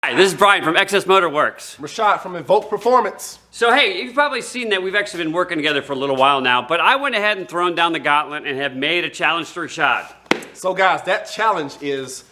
Hi, this is Brian from XS Motor Works. Rashad from Invoke Performance. So hey, you've probably seen that we've actually been working together for a little while now, but I went ahead and thrown down the gauntlet and have made a challenge to Rashad. So guys, that challenge is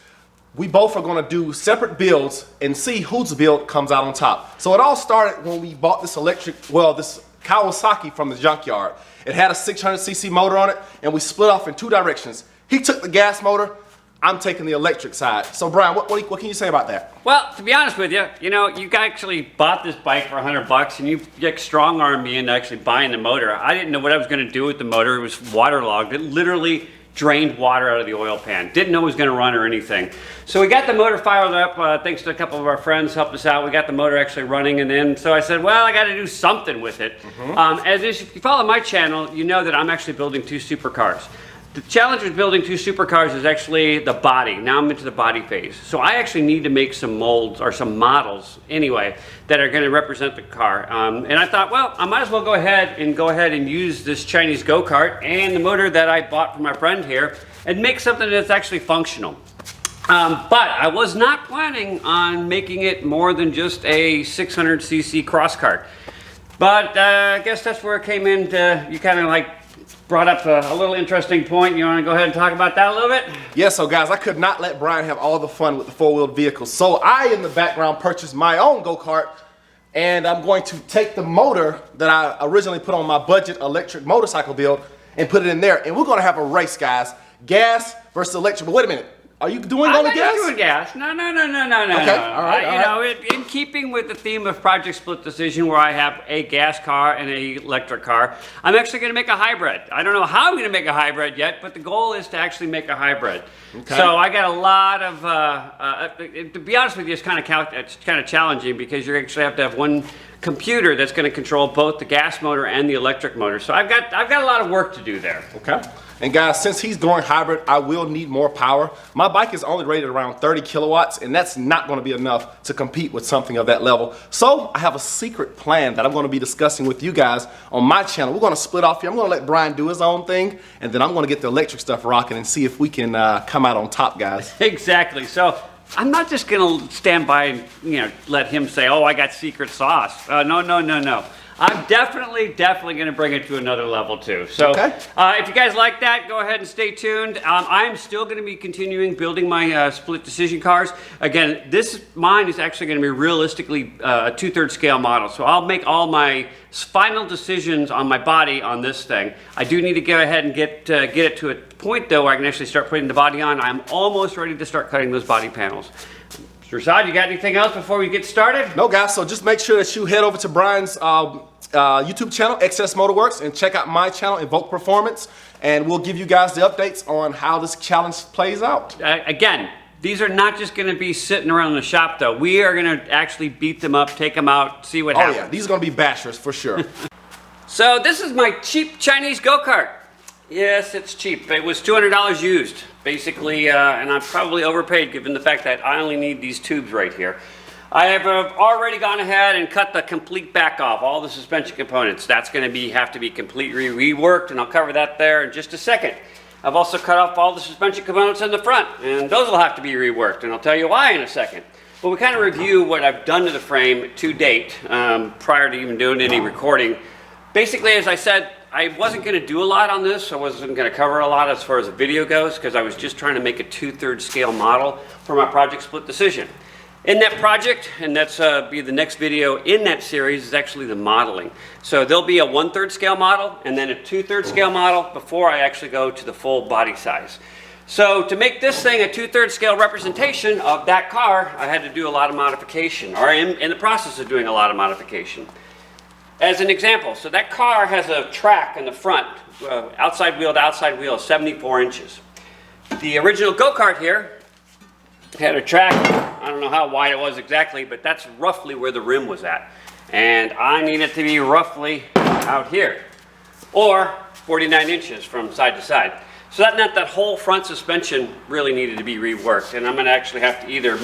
we both are gonna do separate builds and see whose build comes out on top. So it all started when we bought this this Kawasaki from the junkyard. It had a 600cc motor on it and we split off in two directions. He took the gas motor, I'm taking the electric side. So Brian, what can you say about that? Well, to be honest with you, you actually bought this bike for $100 and you strong-armed me into actually buying the motor. I didn't know what I was going to do with the motor. It was waterlogged. It literally drained water out of the oil pan. Didn't know it was going to run or anything. So we got the motor fired up, thanks to a couple of our friends helped us out. We got the motor actually running, and then so I said, well, I got to do something with it. If you follow my channel, you know that I'm actually building two supercars. The challenge with building two supercars is actually the body. Now I'm into the body phase. So I actually need to make some molds, or some models anyway, that are going to represent the car. And I thought, well, I might as well go ahead and use this Chinese go-kart and the motor that I bought from my friend here and make something that's actually functional. But I was not planning on making it more than just a 600cc Crosskart. But I guess that's where it came in. You kind of brought up a little interesting point. You want to go ahead and talk about that a little bit? Yeah, so guys, I could not let Brian have all the fun with the four-wheeled vehicles. So I, in the background, purchased my own go-kart, and I'm going to take the motor that I originally put on my budget electric motorcycle build and put it in there. And we're going to have a race, guys. Gas versus electric. But wait a minute. Are you doing all the gas? I'm not doing gas. No. Okay, all right. In keeping with the theme of Project Split Decision, where I have a gas car and an electric car, I'm actually going to make a hybrid. I don't know how I'm going to make a hybrid yet, but the goal is to actually make a hybrid. Okay. So I got a lot of, to be honest with you, it's kind of challenging because you actually have to have one computer that's going to control both the gas motor and the electric motor. So I've got a lot of work to do there. Okay. And guys, since he's going hybrid, I will need more power. My bike is only rated around 30 kilowatts, and that's not going to be enough to compete with something of that level. So I have a secret plan that I'm going to be discussing with you guys on my channel. We're going to split off here. I'm going to let Brian do his own thing, and then I'm going to get the electric stuff rocking and see if we can come out on top, guys. Exactly. So I'm not just going to stand by and let him say, oh, I got secret sauce. No. I'm definitely going to bring it to another level too. So okay. If you guys like that, go ahead and stay tuned. I'm still going to be continuing building my split decision cars. Again, mine is actually going to be realistically a 2/3 scale model. So I'll make all my final decisions on my body on this thing. I do need to go ahead and get it to a point though where I can actually start putting the body on. I'm almost ready to start cutting those body panels. Rashad, you got anything else before we get started? No, guys, so just make sure that you head over to Brian's YouTube channel, XS Motor Works, and check out my channel, Invoke Performance, and we'll give you guys the updates on how this challenge plays out. Again, these are not just going to be sitting around the shop, though. We are going to actually beat them up, take them out, see what happens. Oh, yeah, these are going to be bashers for sure. So this is my cheap Chinese go-kart. Yes, it's cheap. It was $200 used, basically, and I'm probably overpaid given the fact that I only need these tubes right here. I have already gone ahead and cut the complete back off, all the suspension components. That's going to have to be completely reworked, and I'll cover that there in just a second. I've also cut off all the suspension components in the front, and those will have to be reworked, and I'll tell you why in a second. But we kind of review what I've done to the frame to date, prior to even doing any recording. Basically, as I said, I wasn't going to do a lot on this. I wasn't going to cover a lot as far as the video goes because I was just trying to make a 2/3 scale model for my Project Split Decision. In that project, and that's be the next video in that series, is actually the modeling. So there'll be a 1/3 scale model and then a 2/3 scale model before I actually go to the full body size. So to make this thing a 2/3 scale representation of that car, I had to do a lot of modification, or in the process of doing a lot of modification. As an example, so that car has a track in the front, outside wheel to outside wheel, 74 inches. The original go-kart here had a track, I don't know how wide it was exactly, but that's roughly where the rim was at. And I need it to be roughly out here, or 49 inches from side to side. So that meant that whole front suspension really needed to be reworked, and I'm going to actually have to either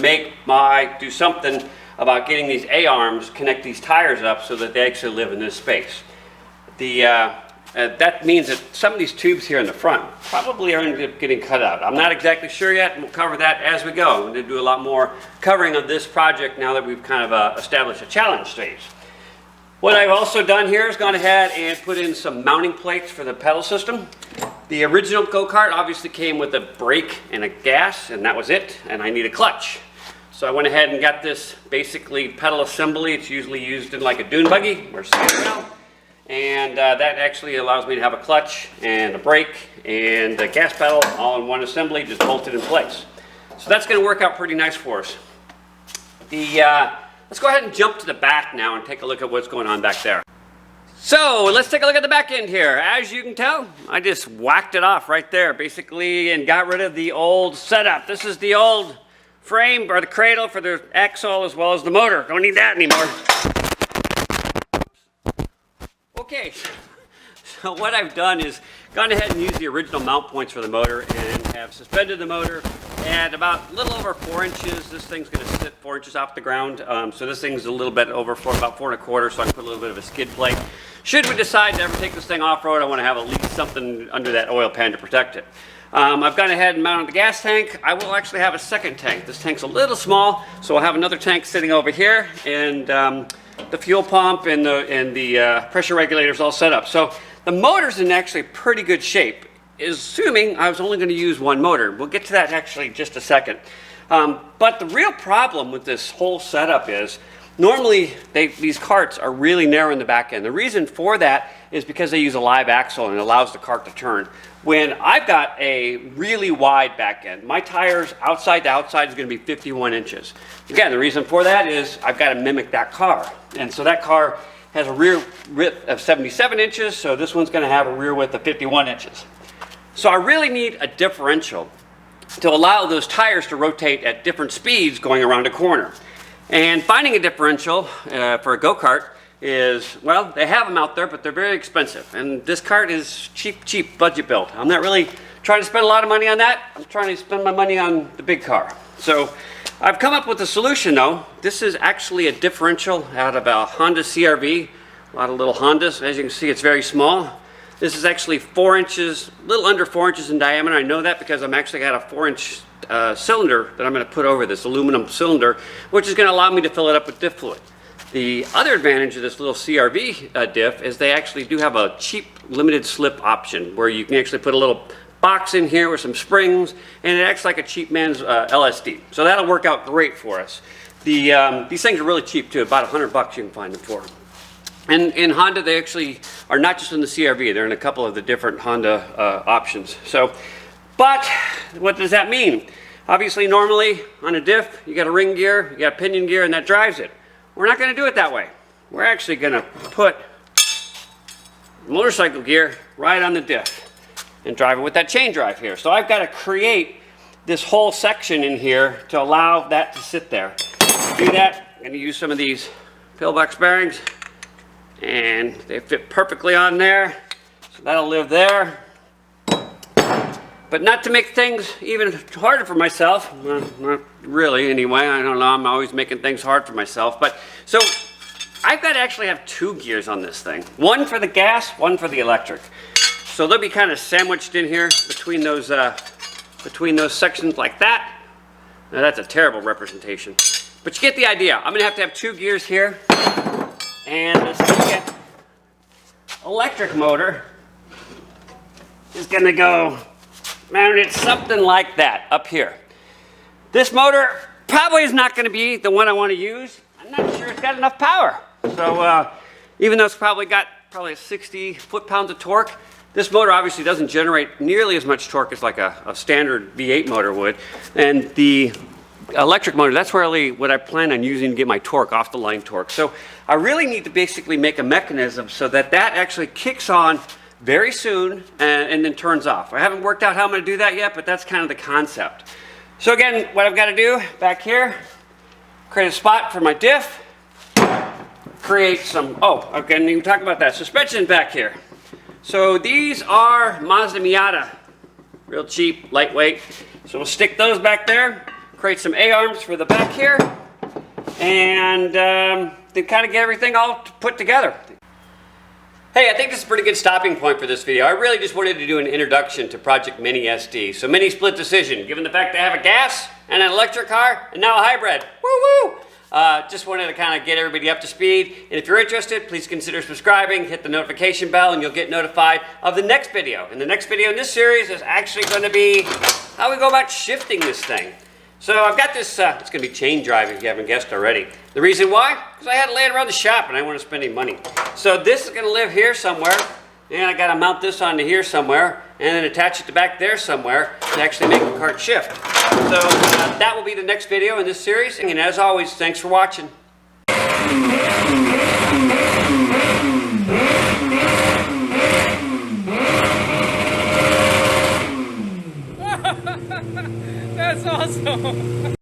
do something about getting these A-arms, connect these tires up so that they actually live in this space. The that means that some of these tubes here in the front probably are going to be getting cut out. I'm not exactly sure yet, and we'll cover that as we go. We're going to do a lot more covering of this project now that we've kind of established a challenge stage. What I've also done here is gone ahead and put in some mounting plates for the pedal system. The original go-kart obviously came with a brake and a gas, and that was it, and I need a clutch. So I went ahead and got this basically pedal assembly. It's usually used in like a dune buggy or steering wheel. And that actually allows me to have a clutch and a brake and a gas pedal all in one assembly, just bolted in place. So that's going to work out pretty nice for us. Let's go ahead and jump to the back now and take a look at what's going on back there. So let's take a look at the back end here. As you can tell, I just whacked it off right there basically and got rid of the old setup. This is the old frame or the cradle for the axle as well as the motor. Don't need that anymore. Okay, so what I've done is gone ahead and used the original mount points for the motor and have suspended the motor at about a little over 4 inches. This thing's going to sit 4 inches off the ground, so this thing's a little bit over about 4 1/4, so I can put a little bit of a skid plate. Should we decide to ever take this thing off-road, I want to have at least something under that oil pan to protect it. I've gone ahead and mounted the gas tank. I will actually have a second tank. This tank's a little small, so I'll have another tank sitting over here, and the fuel pump and the pressure regulators all set up. So the motor's in actually pretty good shape, assuming I was only going to use one motor. We'll get to that actually in just a second. But the real problem with this whole setup is normally these carts are really narrow in the back end. The reason for that is because they use a live axle and it allows the cart to turn. When I've got a really wide back end, my tires outside to outside is going to be 51 inches. Again, the reason for that is I've got to mimic that car. And so that car has a rear width of 77 inches, so this one's going to have a rear width of 51 inches. So I really need a differential to allow those tires to rotate at different speeds going around a corner. And finding a differential for a go-kart is, well, they have them out there, but they're very expensive. And this cart is cheap budget built. I'm not really trying to spend a lot of money on that. I'm trying to spend my money on the big car. So I've come up with a solution though. This is actually a differential out of a Honda CR-V. A lot of little Hondas. As you can see, it's very small. This is actually 4 inches, a little under 4 inches in diameter. I know that because I'm actually got a 4-inch cylinder that I'm going to put over this aluminum cylinder, which is going to allow me to fill it up with diff fluid. The other advantage of this little CR-V diff is they actually do have a cheap limited slip option where you can actually put a little box in here with some springs and it acts like a cheap man's LSD. So that'll work out great for us. These things are really cheap too, about $100 you can find them for. And in Honda, they actually are not just in the CR-V, they're in a couple of the different Honda options. So, but what does that mean? Obviously, normally on a diff, you got a ring gear, you got a pinion gear, and that drives it. We're not going to do it that way. We're actually going to put motorcycle gear right on the diff and drive it with that chain drive here. So I've got to create this whole section in here to allow that to sit there. To do that, I'm going to use some of these pillbox bearings, and they fit perfectly on there. So that'll live there. But not to make things even harder for myself, not really anyway, I don't know, I'm always making things hard for myself. But so I've got to actually have 2 gears on this thing. One for the gas, one for the electric. So they'll be kind of sandwiched in here between those sections like that. Now that's a terrible representation. But you get the idea. I'm going to have 2 gears here. And the second electric motor is going to go mounted something like that up here. This motor probably is not going to be the one I want to use. I'm not sure it's got enough power. So even though it's probably got a 60 foot-pounds of torque, this motor obviously doesn't generate nearly as much torque as like a standard V8 motor would. And the electric motor, that's really what I plan on using to get my torque, off the line torque. So I really need to basically make a mechanism so that actually kicks on very soon and then turns off. I haven't worked out how I'm going to do that yet, but that's kind of the concept. So again, what I've got to do back here, create a spot for my diff, create some, I didn't even talk about that, suspension back here. So these are Mazda Miata, real cheap, lightweight. So we'll stick those back there, create some A-arms for the back here, and then kind of get everything all put together. Hey, I think this is a pretty good stopping point for this video. I really just wanted to do an introduction to Project Mini SD. So Mini Split Decision, given the fact that I have a gas and an electric car and now a hybrid. Woo woo! Just wanted to kind of get everybody up to speed. And if you're interested, please consider subscribing, hit the notification bell, and you'll get notified of the next video. And the next video in this series is actually going to be how we go about shifting this thing. So I've got this, it's going to be chain drive if you haven't guessed already. The reason why? Because I had to lay it around the shop and I didn't want to spend any money. So this is going to live here somewhere, and I got to mount this onto here somewhere, and then attach it to back there somewhere to actually make the cart shift. So that will be the next video in this series, and as always, thanks for watching.